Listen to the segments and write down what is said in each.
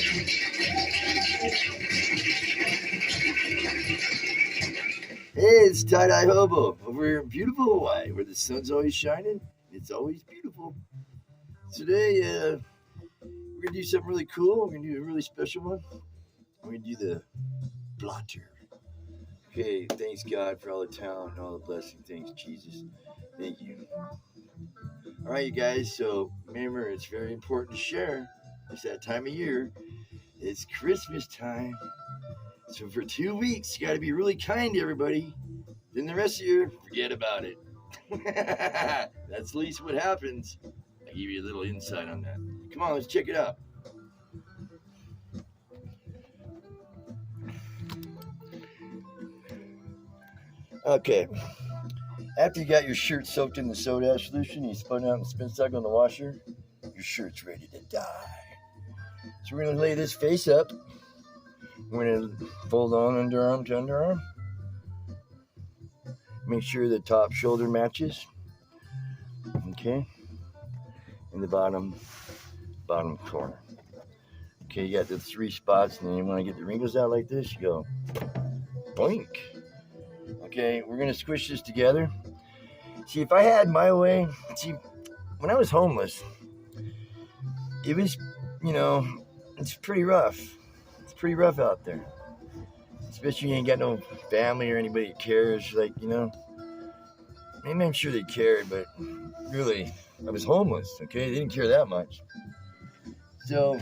Hey, it's TIEDYEHOBO over here in beautiful Hawaii, where the sun's always shining. It's always beautiful. Today, we're gonna do something really cool. We're gonna do a really special one. We're gonna do the blotter. Okay, thanks God for all the talent and all the blessing. Thanks Jesus. Thank you. All right, you guys. So remember, it's very important to share. It's that time of year. It's Christmas time. So for 2 weeks, you got to be really kind to everybody. Then the rest of the year, forget about it. That's at least what happens. I give you a little insight on that. Come on, let's check it out. Okay. After you got your shirt soaked in the soda ash solution, you spun out and spin stuck on the washer, your shirt's ready to die. So we're going to lay this face up. We're going to fold on underarm to underarm. Make sure the top shoulder matches. Okay. And the bottom corner. Okay, you got the 3 spots, and then you want to get the wrinkles out like this, you go boink. Okay, we're going to squish this together. See, if I had my way, when I was homeless, it was, it's pretty rough. It's pretty rough out there. Especially when you ain't got no family or anybody that cares, maybe I'm sure they cared, but really, I was homeless, okay? They didn't care that much. So,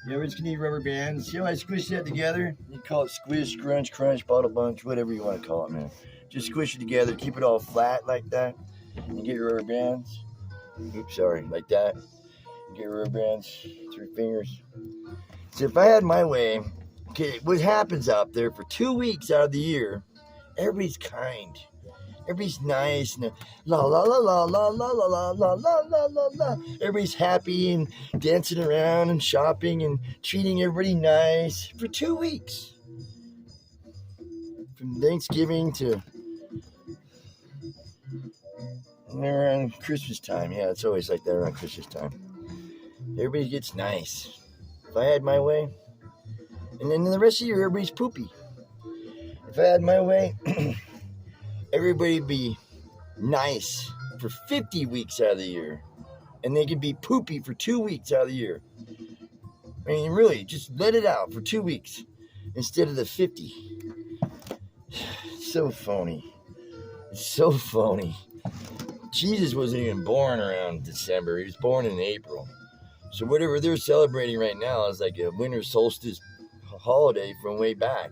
you ever just need rubber bands? See how I squish that together? You call it squish, scrunch, crunch, bottle bunch, whatever you want to call it, man. Just squish it together, keep it all flat like that, and get your rubber bands. Oops, sorry, like that. Get your rubber bands, 3 fingers. So if I had my way, okay, what happens out there for 2 weeks out of the year, everybody's kind. Everybody's nice and la la la la la la la la la la la la la. Everybody's happy and dancing around and shopping and treating everybody nice for 2 weeks. From Thanksgiving to around Christmas time. Yeah, it's always like that around Christmas time. Everybody gets nice. If I had my way. And then the rest of the year, everybody's poopy. If I had my way, everybody'd be nice for 50 weeks out of the year. And they could be poopy for 2 weeks out of the year. I mean, really, just let it out for 2 weeks instead of the 50. So phony. It's so phony. Jesus wasn't even born around December. He was born in April. So whatever they're celebrating right now is like a winter solstice holiday from way back.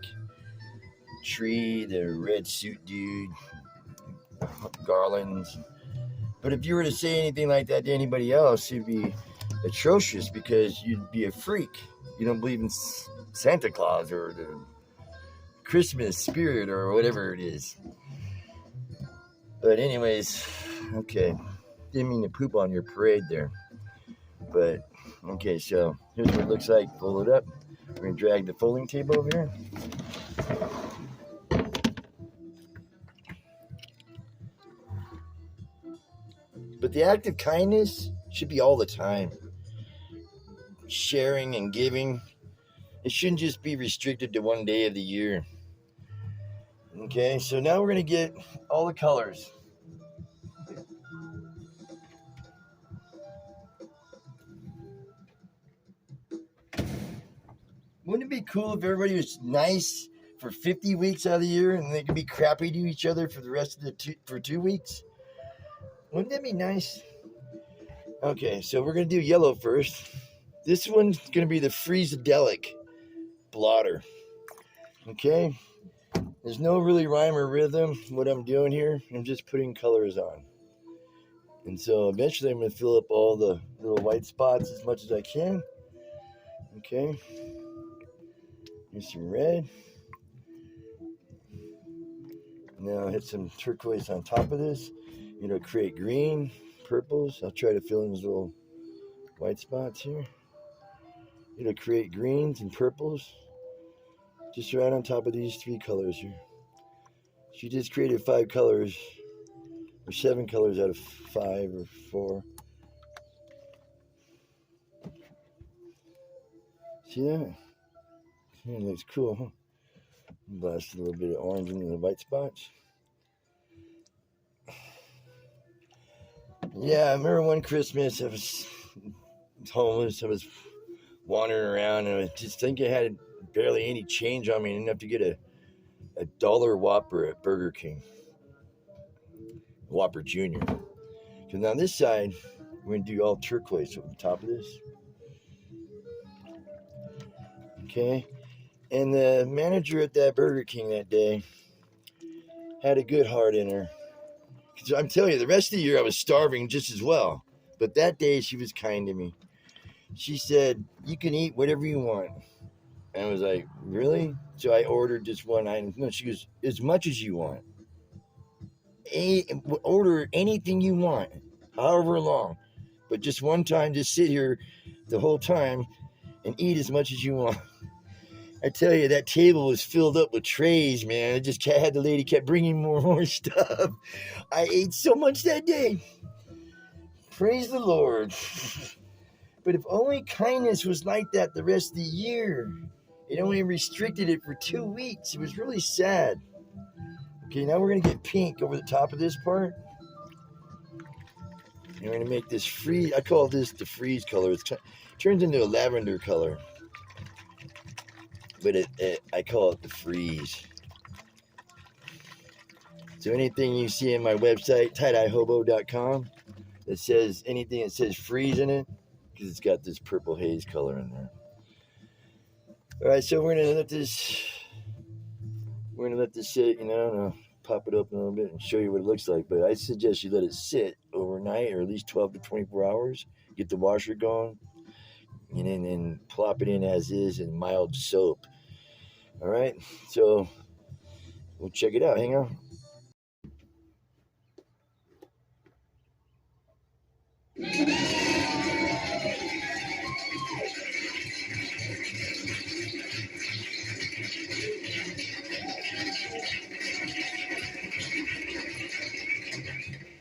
Tree, the red suit dude, garlands. But if you were to say anything like that to anybody else, it'd be atrocious because you'd be a freak. You don't believe in Santa Claus or the Christmas spirit or whatever it is. But anyways, okay. Didn't mean to poop on your parade there. But, okay, so here's what it looks like. Fold it up. We're going to drag the folding table over here. But the act of kindness should be all the time. Sharing and giving. It shouldn't just be restricted to one day of the year. Okay, so now we're going to get all the colors. Wouldn't it be cool if everybody was nice for 50 weeks out of the year and they could be crappy to each other for the rest of for 2 weeks? Wouldn't that be nice? Okay, so we're going to do yellow first. This one's going to be the Freezadelic blotter. Okay? There's no really rhyme or rhythm what I'm doing here. I'm just putting colors on. And so eventually I'm going to fill up all the little white spots as much as I can. Okay? Here's some red. Now hit some turquoise on top of this. Create green, purples. I'll try to fill in those little white spots here. Create greens and purples. Just right on top of these 3 colors here. She just created 5 colors, or 7 colors out of 5 or 4. See that? Yeah, it looks cool, huh? Blast a little bit of orange into the white spots. Yeah, I remember one Christmas I was homeless. I was wandering around and I just think I had barely any change on me enough to get a dollar Whopper at Burger King. Whopper Jr. Because now this side, we're going to do all turquoise over the top of this. Okay. And the manager at that Burger King that day had a good heart in her. Because I'm telling you, the rest of the year I was starving just as well. But that day she was kind to me. She said, "You can eat whatever you want." And I was like, "Really?" So I ordered just one item. No, she goes, "As much as you want. Order anything you want, however long. But just one time, just sit here the whole time and eat as much as you want." I tell you, that table was filled up with trays, man. I just had the lady kept bringing more stuff. I ate so much that day. Praise the Lord. But if only kindness was like that the rest of the year. It only restricted it for 2 weeks. It was really sad. Okay, now we're going to get pink over the top of this part. And we're going to make this freeze. I call this the freeze color. It turns into a lavender color. But I call it the freeze. So anything you see in my website, TIEDYEHOBO.com, that says anything that says freeze in it, because it's got this purple haze color in there. All right, so we're gonna let this sit, pop it up a little bit and show you what it looks like. But I suggest you let it sit overnight, or at least 12 to 24 hours. Get the washer going, and then plop it in as is in mild soap. All right, so we'll check it out. Hang on.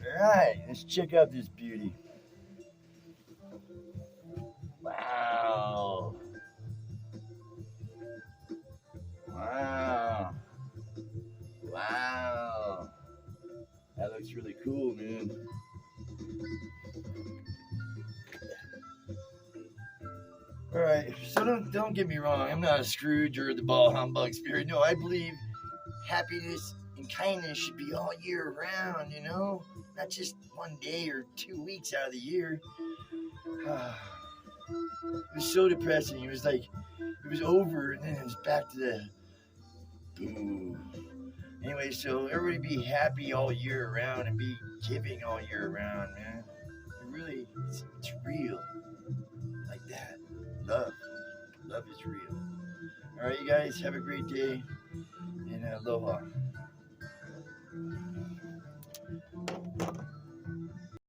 All right, let's check out this beauty. Wow. Wow. Wow. That looks really cool, man. All right, so don't get me wrong. I'm not a Scrooge or the ball humbug spirit. No, I believe happiness and kindness should be all year round, not just one day or 2 weeks out of the year. It was so depressing. It was like it was over, and then it was back to the boo. Anyway, so everybody be happy all year round and be giving all year round, man. It really, it's real. Like that. Love is real. All right, you guys, have a great day, and aloha.